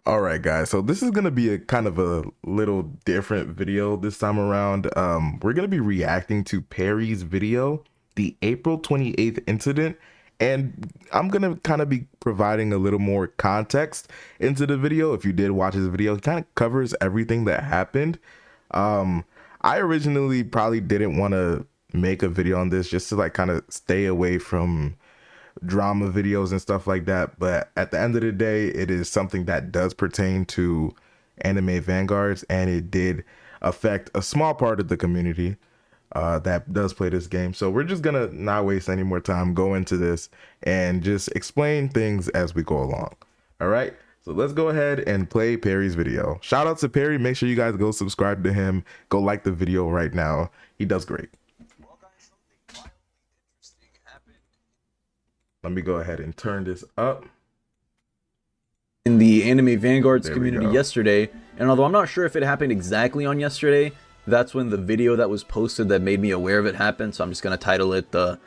All right, guys. So this is gonna be a kind of a little different video this time around. We're gonna be reacting to Perry's video, the April 28th incident, and I'm gonna kind of be providing a little more context into the video. If you did watch his video, it kind of covers everything that happened. Um, I originally probably didn't want to make a video on this just to like kind of stay away from drama videos and stuff like that, but at the end of the day, it is something that does pertain to anime vanguards, and it did affect a small part of the community that does play this game. So we're just gonna not waste any more time, go into this and just explain things as we go along. All right, so let's go ahead and play Perry's video. Shout out to Perry. Make sure you guys go subscribe to him, go like the video right now. He does great. Let me go ahead and turn this up. In the Anime Vanguards community yesterday, and although I'm not sure if it happened exactly on yesterday, that's when the video that was posted that made me aware of it happened, so I'm just going to title it the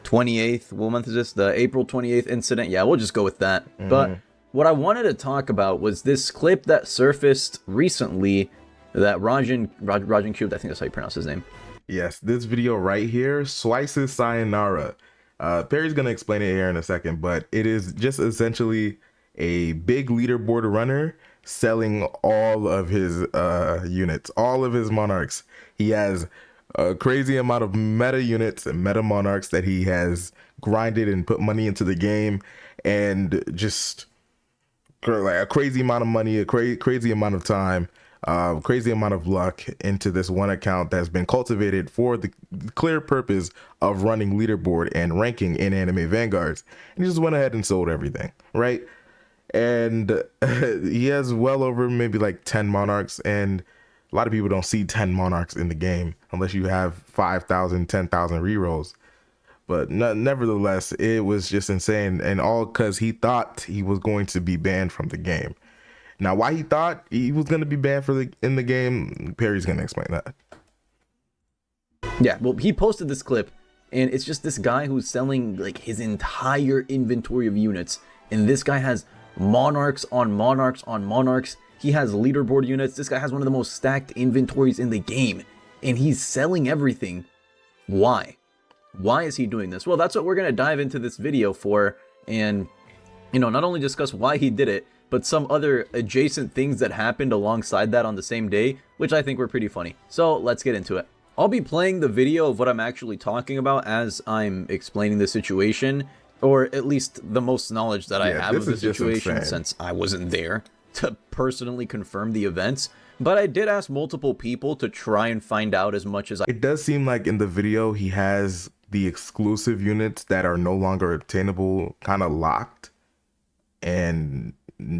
28th, what month is this? The April 28th incident. Yeah, we'll just go with that. But what I wanted to talk about was this clip that surfaced recently that Rajan Cubed, I think that's how you pronounce his name. Yes, this video right here, Slice's Sayonara. Perry's going to explain it here in a second, but it is just essentially a big leaderboard runner selling all of his units, all of his monarchs. He has a crazy amount of meta units and meta monarchs that he has grinded and put money into the game, and just like a crazy amount of money, a crazy amount of time, crazy amount of luck into this one account that's been cultivated for the clear purpose of running leaderboard and ranking in anime vanguards. And he just went ahead and sold everything, right? And he has well over maybe like 10 monarchs, and a lot of people don't see 10 monarchs in the game unless you have 5,000 10,000 rerolls. But nevertheless, it was just insane, and all because he thought he was going to be banned from the game. Now, why he thought he was going to be banned in the game, Perry's going to explain that. Yeah, well, he posted this clip, and it's just this guy who's selling like his entire inventory of units, and this guy has monarchs on monarchs on monarchs. He has leaderboard units. This guy has one of the most stacked inventories in the game, and he's selling everything. Why? Why is he doing this? Well, that's what we're going to dive into this video for, and, you know, not only discuss why he did it, but some other adjacent things that happened alongside that on the same day, which I think were pretty funny. So let's get into it. I'll be playing the video of what I'm actually talking about as I'm explaining the situation, or at least the most knowledge that I have of the situation, since I wasn't there to personally confirm the events. But I did ask multiple people to try and find out as much as I... It does seem like in the video he has the exclusive units that are no longer obtainable kind of locked, and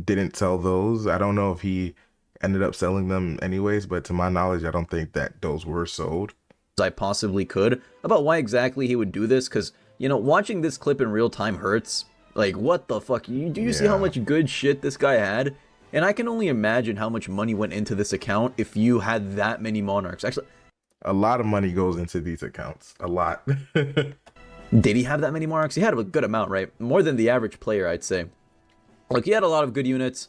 didn't sell those. I don't know if he ended up selling them anyways, but to my knowledge, I don't think that those were sold. I possibly could about why exactly he would do this, because, you know, watching this clip in real time hurts. Like, what the fuck? Do you see how much good shit this guy had? And I can only imagine how much money went into this account if you had that many monarchs. Actually, a lot of money goes into these accounts. A lot. Did he have that many monarchs? He had a good amount, right? More than the average player, I'd say. Like, he had a lot of good units,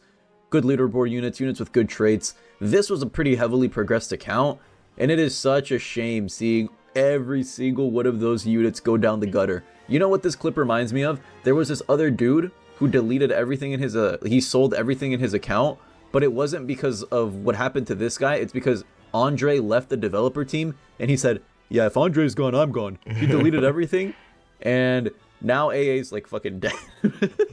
good leaderboard units, units with good traits. This was a pretty heavily progressed account, and it is such a shame seeing every single one of those units go down the gutter. You know what this clip reminds me of? There was this other dude who deleted everything in his, he sold everything in his account, but it wasn't because of what happened to this guy. It's because Andre left the developer team, and he said, yeah, if Andre's gone, I'm gone. He deleted everything, and now AA's like fucking dead.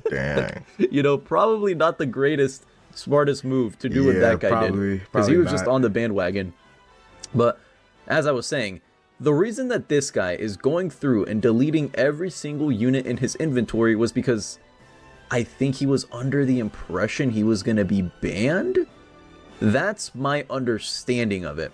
Dang. You know, probably not the greatest, smartest move to do what that guy did, because he was just on the bandwagon. But as I was saying, the reason that this guy is going through and deleting every single unit in his inventory was because I think he was under the impression he was going to be banned. That's my understanding of it.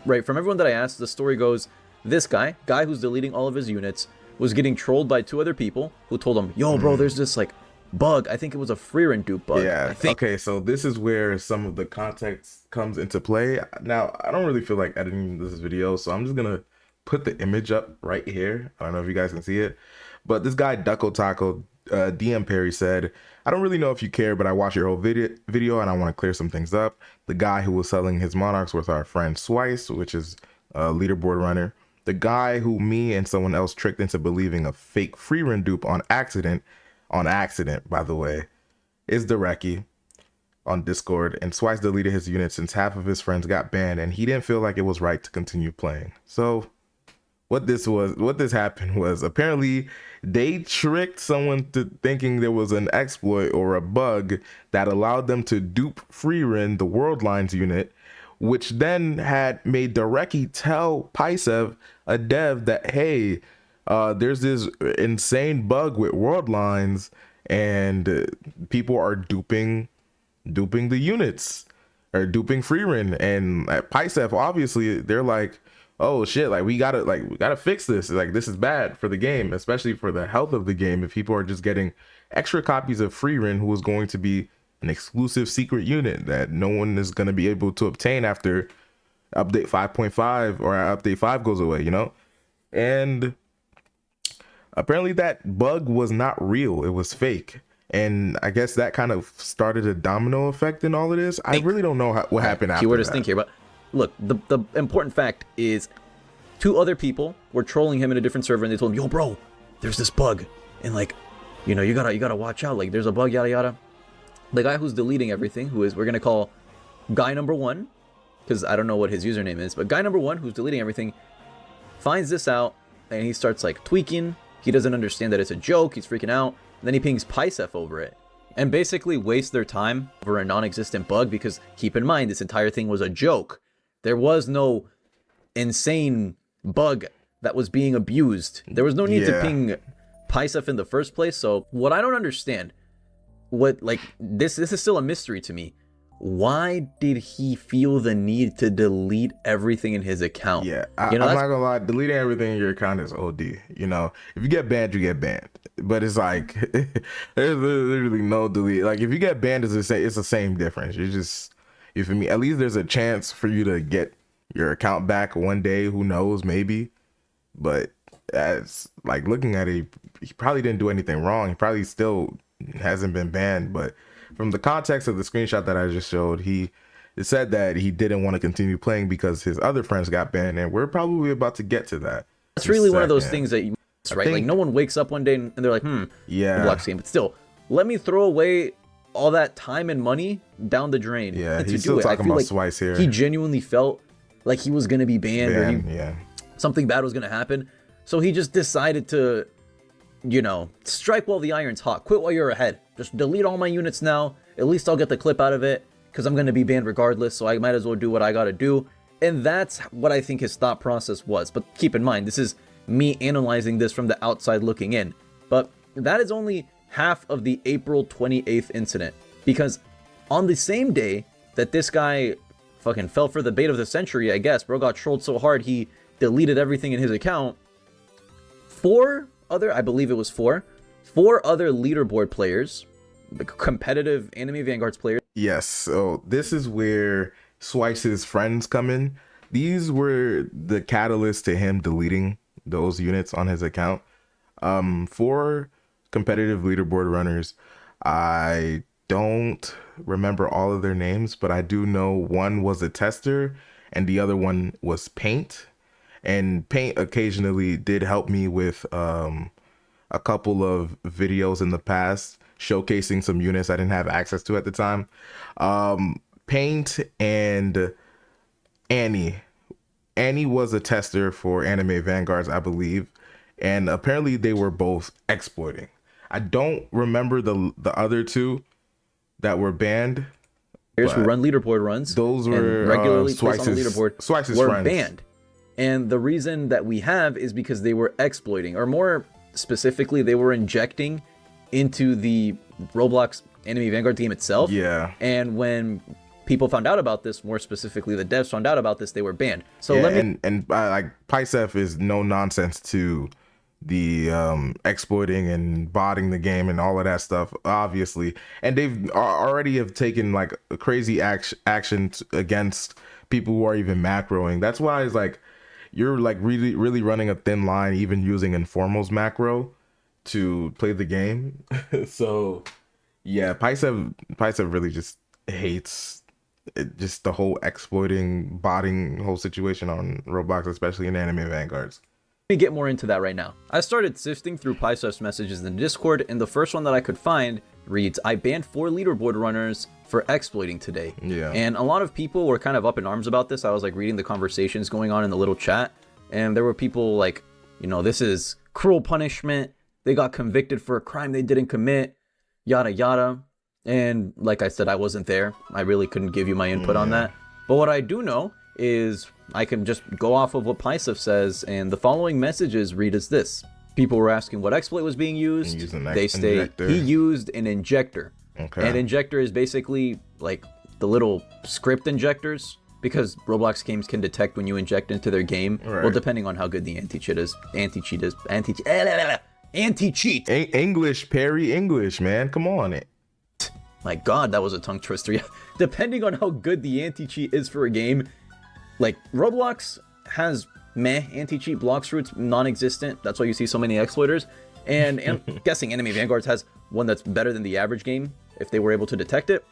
Right, from everyone that I asked, the story goes, this guy who's deleting all of his units, was getting trolled by two other people who told him, yo, bro, there's this, like, bug. I think it was a free run dupe bug. Yeah, okay, so this is where some of the context comes into play. Now, I don't really feel like editing this video, so I'm just going to put the image up right here. I don't know if you guys can see it, but this guy, Ducko Taco, DM Perry said, "I don't really know if you care, but I watched your whole video and I want to clear some things up. The guy who was selling his monarchs was our friend Swice, which is a leaderboard runner. The guy who me and someone else tricked into believing a fake free run dupe on accident, by the way, is the Reki on Discord, and Swice deleted his unit since half of his friends got banned and he didn't feel like it was right to continue playing." So what this happened was, apparently they tricked someone to thinking there was an exploit or a bug that allowed them to dupe Freerin, the World Lines unit, which then had made Dereki tell Peryfc, a dev, that, hey, there's this insane bug with World Lines and people are duping the units or duping Freerin. And at Peryfc, obviously they're like, oh shit, like we gotta fix this. Like, this is bad for the game, especially for the health of the game, if people are just getting extra copies of Freerin, who is going to be an exclusive secret unit that no one is going to be able to obtain after update 5.5 or update 5 goes away, you know. And apparently that bug was not real, it was fake. And I guess that kind of started a domino effect in all of this. I really don't know what happened after Keyword that. is think here, but look, the important fact is 2 other people were trolling him in a different server, and they told him, yo bro, there's this bug, and like, you know, you gotta watch out, like there's a bug, yada yada. The guy who's deleting everything, who is, we're gonna call guy number 1, because I don't know what his username is, but guy number 1 who's deleting everything finds this out, and he starts like tweaking. He doesn't understand that it's a joke, he's freaking out. Then he pings Peryfc over it and basically wastes their time over a non-existent bug, because keep in mind, this entire thing was a joke. There was no insane bug that was being abused. There was no need to ping Peryfc in the first place. So what I don't understand, what, like, this is still a mystery to me. Why did he feel the need to delete everything in his account? Yeah, I'm not gonna lie, deleting everything in your account is OD. You know, if you get banned, you get banned. But it's like, there's literally no delete. Like, if you get banned, it's the same difference. You just, you feel me? At least there's a chance for you to get your account back one day. Who knows? Maybe. But as like looking at it, he probably didn't do anything wrong. He probably still hasn't been banned. But from the context of the screenshot that I just showed, it said that he didn't want to continue playing because his other friends got banned, and we're probably about to get to that. That's really one of those things that you, right? Like, no one wakes up one day and they're like, yeah, Roblox game. But still, let me throw away all that time and money down the drain. Yeah, he's still talking about Swice here. He genuinely felt like he was gonna be banned, or something bad was gonna happen. So he just decided to, you know, strike while the iron's hot. Quit while you're ahead. Just delete all my units now. At least I'll get the clip out of it, because I'm going to be banned regardless, so I might as well do what I got to do. And that's what I think his thought process was. But keep in mind, this is me analyzing this from the outside looking in. But that is only half of the April 28th incident. Because on the same day that this guy fucking fell for the bait of the century, I guess, bro got trolled so hard he deleted everything in his account, 4 other leaderboard players, the competitive anime Vanguards players. Yes, so this is where Swice's friends come in. These were the catalyst to him deleting those units on his account. 4 competitive leaderboard runners. I don't remember all of their names, but I do know one was a tester and the other one was Paint. And Paint occasionally did help me with a couple of videos in the past showcasing some units I didn't have access to at the time. Paint and Annie was a tester for Anime Vanguards, I believe, and apparently they were both exploiting. I don't remember the other 2 that were banned. Players who run leaderboard runs, those were regularly placed on the leaderboard, Swice's were friends. banned. And the reason that we have is because they were exploiting, or more specifically, they were injecting into the Roblox Anime Vanguard game itself. Yeah. And when people found out about this, more specifically the devs found out about this, they were banned. So yeah, let me like Peryfc is no nonsense to the exploiting and botting the game and all of that stuff, obviously. And they've already have taken like a crazy action against people who are even macroing. That's why it's like you're like really running a thin line even using Informal's macro, to play the game. So yeah, Picev really just hates it, just the whole exploiting, botting whole situation on Roblox, especially in Anime Vanguards. Let me get more into that right now. I started sifting through Picef's messages in Discord, and the first one that I could find reads, "I banned 4 leaderboard runners for exploiting today." Yeah. And a lot of people were kind of up in arms about this. I was like reading the conversations going on in the little chat, and there were people like, you know, this is cruel punishment. They got convicted for a crime they didn't commit, yada yada. And like I said, I wasn't there. I really couldn't give you my input on that. But what I do know is I can just go off of what Peryfc says, and the following messages read as this. People were asking what exploit was being used. They say injector. he used an injector. Okay. And injector is basically like the little script injectors, because Roblox games can detect when you inject into their game. Right. Well, depending on how good the anti-cheat is. Anti-cheat. English, Perry, English, man. Come on it. My God, that was a tongue twister. Yeah. Depending on how good the anti-cheat is for a game, like Roblox has meh anti-cheat blocks routes, non-existent. That's why you see so many exploiters. And I'm guessing Anime Vanguards has one that's better than the average game if they were able to detect it.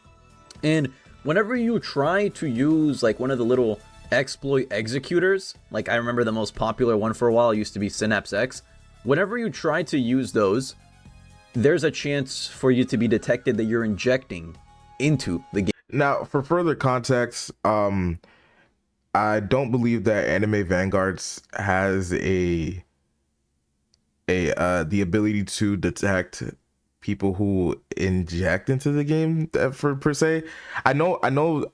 And whenever you try to use like one of the little exploit executors, like I remember the most popular one for a while used to be Synapse X. Whenever you try to use those, there's a chance for you to be detected that you're injecting into the game. Now, for further context, I don't believe that Anime Vanguards has the ability to detect people who inject into the game for per se. I know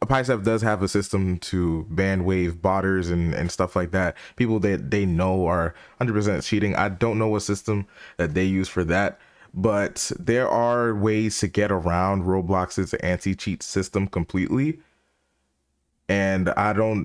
Picef does have a system to ban wave botters and stuff like that. People that they know are 100% cheating. I don't know what system that they use for that, but there are ways to get around Roblox's anti-cheat system completely. And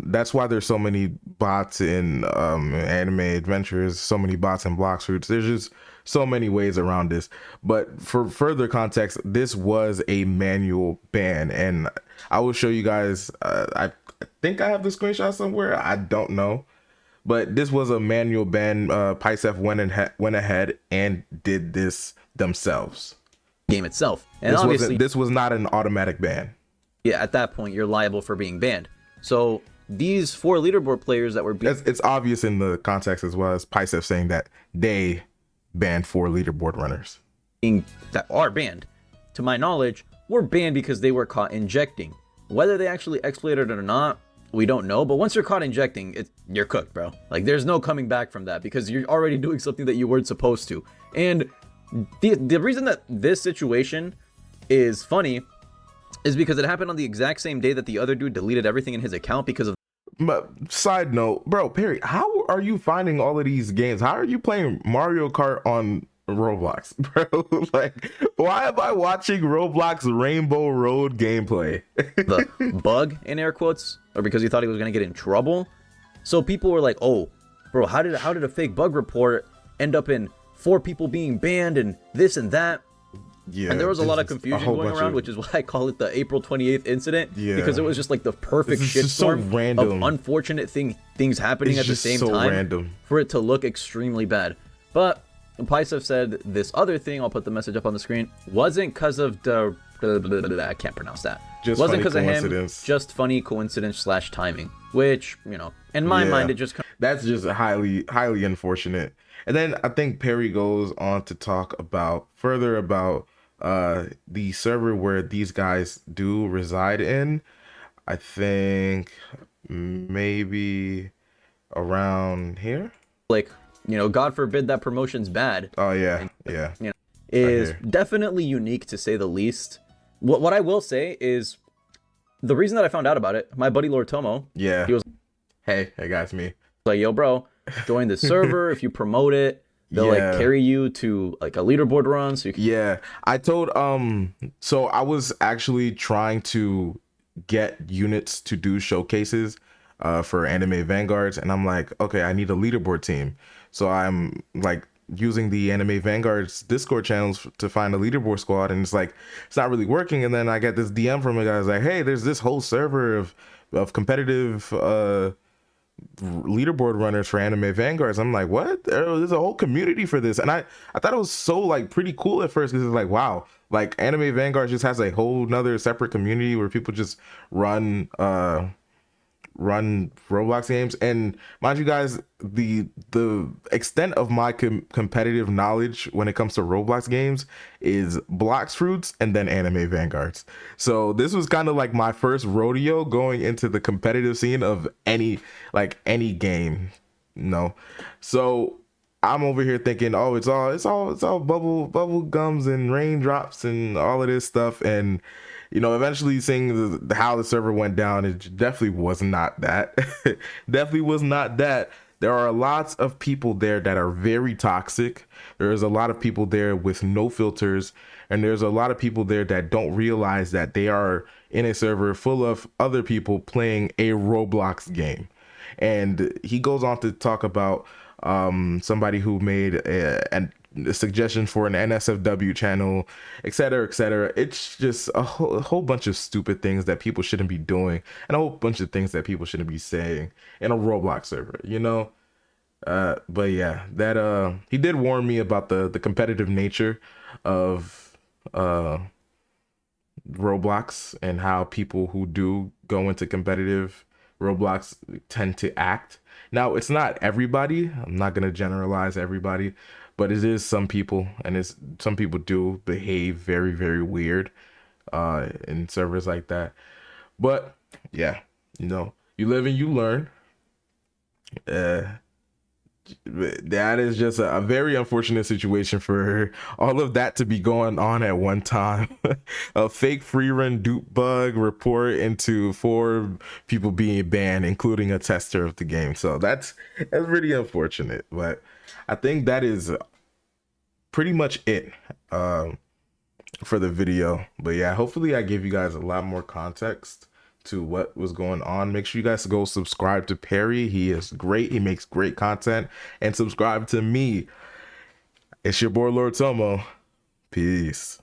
that's why there's so many bots in anime adventures, so many bots in blocks routes. There's just so many ways around this. But for further context, this was a manual ban, and I will show you guys. I think I have the screenshot somewhere. I don't know, but this was a manual ban. Picef went ahead and did this themselves. Game itself, and obviously this was not an automatic ban. Yeah, at that point, you're liable for being banned. So these 4 leaderboard players that were it's obvious in the context as well as Picef saying that they banned 4 leaderboard runners. That are banned, to my knowledge, were banned because they were caught injecting. Whether they actually exploited it or not, we don't know. But once you're caught injecting, you're cooked, bro. Like, there's no coming back from that because you're already doing something that you weren't supposed to. And the reason that this situation is funny is because it happened on the exact same day that the other dude deleted everything in his account because of. But side note, bro, Perry, how are you finding all of these games? How are you playing Mario Kart on Roblox, bro? Like, why am I watching Roblox Rainbow Road gameplay? The bug in air quotes, or because he thought he was gonna get in trouble. So people were like, "Oh, bro, how did a fake bug report end up in 4 people being banned and this and that?" Yeah, and there was a lot of confusion going around, which is why I call it the April 28th incident. Yeah, because it was just like the perfect shitstorm of unfortunate things happening at the same time for it to look extremely bad. But Picef said this other thing, I'll put the message up on the screen, wasn't because of the I can't pronounce that. Just wasn't because of him, just funny coincidence / timing, which, you know, in my mind, it just that's just highly unfortunate. And then I think Perry goes on to talk further about the server where these guys do reside in. I think maybe around here. Like, you know, God forbid that promotion's bad. Oh yeah, yeah. You know, is definitely unique to say the least. What I will say is the reason that I found out about it, my buddy LorTomo. Yeah. He was, hey guys, me. Like, yo, bro, join the server. If you promote it, they'll like carry you to like a leaderboard run. So you can... I told so I was actually trying to get units to do showcases for Anime Vanguards, and I'm like, okay, I need a leaderboard team. So I'm like using the Anime Vanguards Discord channels to find a leaderboard squad, and it's like it's not really working. And then I get this DM from a guy who's like, hey, there's this whole server of competitive leaderboard runners for Anime Vanguards. I'm like, what? There's a whole community for this, and I thought it was so like pretty cool at first because it's like, wow, like Anime Vanguards just has a whole nother separate community where people just run run Roblox games. And mind you guys, the extent of my competitive knowledge when it comes to Roblox games is Blox Fruits and then Anime Vanguards. So this was kind of like my first rodeo going into the competitive scene of any game, you know. So I'm over here thinking, oh, it's all bubble gums and raindrops and all of this stuff. And eventually seeing how the server went down, it definitely was not that. Definitely was not that. There are lots of people there that are very toxic. There's a lot of people there with no filters, and there's a lot of people there that don't realize that they are in a server full of other people playing a Roblox game. And he goes on to talk about somebody who made a suggestion for an NSFW channel, etc., etc. It's just a whole bunch of stupid things that people shouldn't be doing, and a whole bunch of things that people shouldn't be saying in a Roblox server. But yeah, that he did warn me about the competitive nature of Roblox and how people who do go into competitive Roblox tend to act. Now, it's not everybody. I'm not going to generalize everybody, but it is some people, and it's some people do behave very, very weird in servers like that. But yeah, you live and you learn. Uh, that is just a very unfortunate situation for all of that to be going on at one time. A fake free run dupe bug report into 4 people being banned, including a tester of the game. So that's really unfortunate, but I think that is pretty much it for the video. But yeah, hopefully I gave you guys a lot more context to what was going on. Make sure you guys go subscribe to Perry. He is great. He makes great content. And subscribe to me. It's your boy LorTomo. Peace.